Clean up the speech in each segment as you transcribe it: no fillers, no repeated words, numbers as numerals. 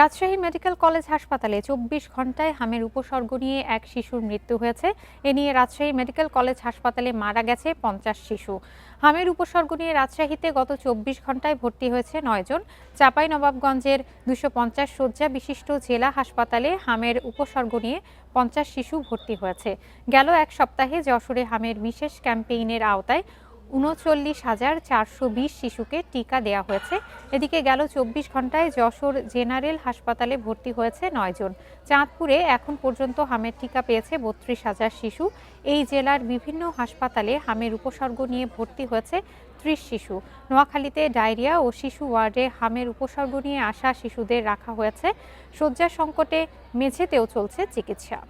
Rajshahi medical college হাসপাতালে ২৪ ঘণ্টায় হামের উপসর্গ নিয়ে এক শিশুর মৃত্যু হয়েছে। এ নিয়ে রাজশাহী মেডিকেল কলেজ হাসপাতালে মারা গেছে ৫০ শিশু। হামের উপসর্গ নিয়ে রাজশাহীতে গত ২৪ ঘণ্টায় ভর্তি হয়েছে ৯ জন। চাঁপাইনবাবগঞ্জের ২৫০ শয্যা বিশিষ্ট জেলা হাসপাতালে হামের উপসর্গ নিয়ে ৫০ শিশু ভর্তি হয়েছে। গেল এক সপ্তাহে যশোরে হামের বিশেষ ক্যাম্পেইনের আওতায় ৩৯,৪২০ শিশুকে টিকা দেওয়া হয়েছে। এদিকে গেল ২৪ ঘণ্টায় যশোর জেনারেল হাসপাতালে ভর্তি হয়েছে ৯ জন। চাঁদপুরে এখন পর্যন্ত হামের টিকা পেয়েছে ৩২,০০০ শিশু। এই জেলার বিভিন্ন হাসপাতালে হামের উপসর্গ নিয়ে ভর্তি হয়েছে ৩০ শিশু। নোয়াখালীতে ডায়রিয়া ও শিশু ওয়ার্ডে হামের উপসর্গ নিয়ে আসা শিশুদের রাখা হয়েছে। শয্যা সংকটে মেঝেতেও চলছে চিকিৎসা।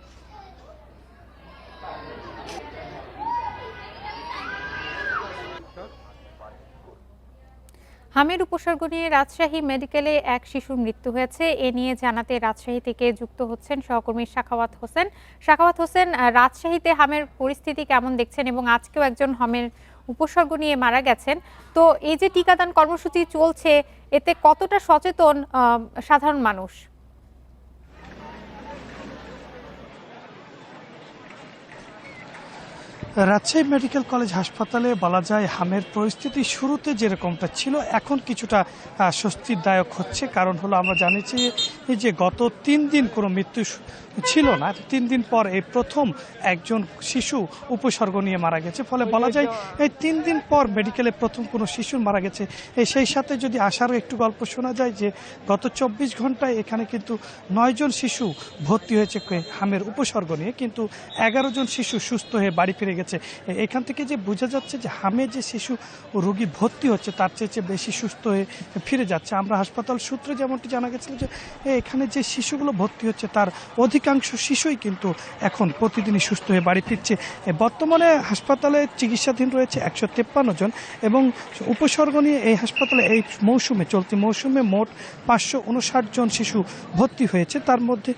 হামের উপসর্গ নিয়ে রাজশাহী মেডিকেলে এক শিশুর মৃত্যু হয়েছে। এ নিয়ে জানাতে রাজশাহী থেকে যুক্ত হচ্ছেন সহকর্মী সাখাওয়াত হোসেন। সাখাওয়াত হোসেন, রাজশাহীতে হামের পরিস্থিতি কেমন দেখছেন এবং আজকেও একজন হামের উপসর্গ নিয়ে মারা গেছেন, তো এই যে টিকাদান কর্মসূচি চলছে এতে কতটা সচেতন সাধারণ মানুষ? রাজশাহী মেডিকেল কলেজ হাসপাতালে বলা যায় হামের পরিস্থিতি শুরুতে যেরকমটা ছিল এখন কিছুটা স্বস্তিদায়ক হচ্ছে। কারণ হলো আমরা জানিছি যে গত ৩ দিন কোনো মৃত্যু ছিল না, ৩ দিন পর এই প্রথম একজন শিশু উপসর্গ নিয়ে মারা গেছে। ফলে বলা যায় এই ৩ দিন পর মেডিকেলে প্রথম কোনো শিশু মারা গেছে। সেই সাথে যদি আসারও একটু গল্প শোনা যায় যে গত ২৪ ঘন্টায় এখানে কিন্তু ৯ জন শিশু ভর্তি হয়েছে হামের উপসর্গ নিয়ে, কিন্তু ১১ জন শিশু সুস্থ হয়ে বাড়ি ফিরে গেছে। এখান থেকে যে বোঝা যাচ্ছে যে হামে যে শিশু রোগী ভর্তি হচ্ছে তার চেয়ে বেশি সুস্থ হয়ে ফিরে যাচ্ছে। আমরা হাসপাতাল সূত্রে যেমনটি জানা গেছিল যে এখানে যে শিশুগুলো ভর্তি হচ্ছে তার অধিকাংশ শিশুই কিন্তু এখন প্রতিদিনই সুস্থ হয়ে বাড়ি ফিরছে। বর্তমানে হাসপাতালে চিকিৎসাধীন রয়েছে ১৫৩ জন এবং উপসর্গ নিয়ে এই হাসপাতালে এই মৌসুমে চলতি মৌসুমে মোট ৫৫৯ জন শিশু ভর্তি হয়েছে। তার মধ্যে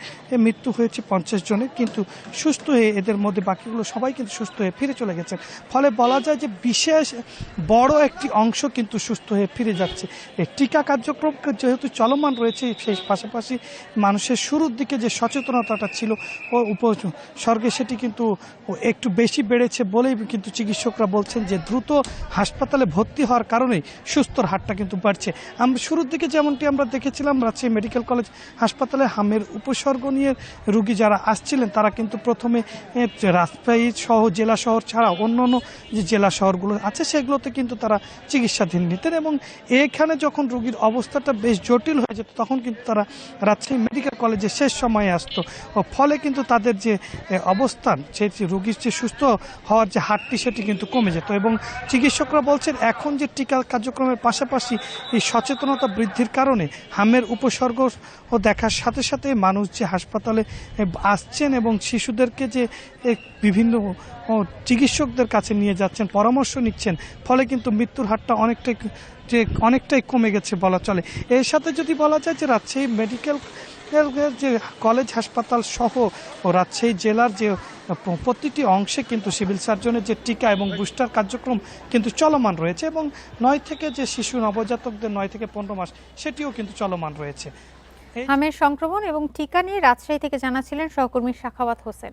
মৃত্যু হয়েছে ৫০ জনের, কিন্তু সুস্থ হয়ে এদের মধ্যে বাকিগুলো সবাই কিন্তু সুস্থ হয়ে ফিরে চলে গেছেন। ফলে বলা যায় যে বিশেষ বড় একটি অংশ কিন্তু সুস্থ হয়ে ফিরে যাচ্ছে। এই টিকা কার্যক্রম যেহেতু চলমান রয়েছে, সেই পাশাপাশি মানুষের শুরুর দিকে যে সচেতনতাটা ছিল ও উপসর্গে সেটি কিন্তু একটু বেশি বেড়েছে বলেই কিন্তু চিকিৎসকরা বলছেন যে দ্রুত হাসপাতালে ভর্তি হওয়ার কারণেই সুস্থর হারটা কিন্তু বাড়ছে। আমরা শুরুর দিকে যেমনটি আমরা দেখেছিলাম রাজশাহী মেডিকেল কলেজ হাসপাতালে হামের উপসর্গ নিয়ে রোগী যারা আসছিলেন তারা কিন্তু প্রথমে রাজশাহী সহ জেলা শহর ছাড়া অন্যান্য যে জেলা শহরগুলো আছে সেগুলোতে কিন্তু তারা চিকিৎসাধীন নিতেন এবং এখানে যখন রোগীর অবস্থাটা বেশ জটিল হয়ে যেত তখন কিন্তু তারা রাজশাহী মেডিকেল কলেজে শেষ সময়ে আসতো। ফলে কিন্তু তাদের যে অবস্থান সেই রোগীর যে সুস্থ হওয়ার যে হারটি সেটি কিন্তু কমে যেত এবং চিকিৎসকরা বলছেন এখন যে টিকা কার্যক্রমের পাশাপাশি এই সচেতনতা বৃদ্ধির কারণে হামের উপসর্গ দেখার সাথে সাথে মানুষ যে হাসপাতালে আসছেন এবং শিশুদেরকে যে বিভিন্ন চিকিৎসকদের কাছে নিয়ে যাচ্ছেন, পরামর্শ নিচ্ছেন, ফলে কিন্তু মৃত্যুর হারটা অনেকটাই কমে গেছে বলা চলে। এর সাথে যদি বলা যায় যে রাজশাহী মেডিকেল যে কলেজ হাসপাতাল সহ ও রাজশাহী জেলার যে প্রতিটি অংশে কিন্তু সিভিল সার্জনের যে টিকা এবং বুস্টার কার্যক্রম কিন্তু চলমান রয়েছে এবং ৯ থেকে যে শিশু নবজাতকদের ৯ থেকে ১৫ মাস সেটিও কিন্তু চলমান রয়েছে। হামের সংক্রমণ এবং টিকা নিয়ে রাজশাহী থেকে জানাচ্ছিলেন সহকর্মী সাখাওয়াত হোসেন।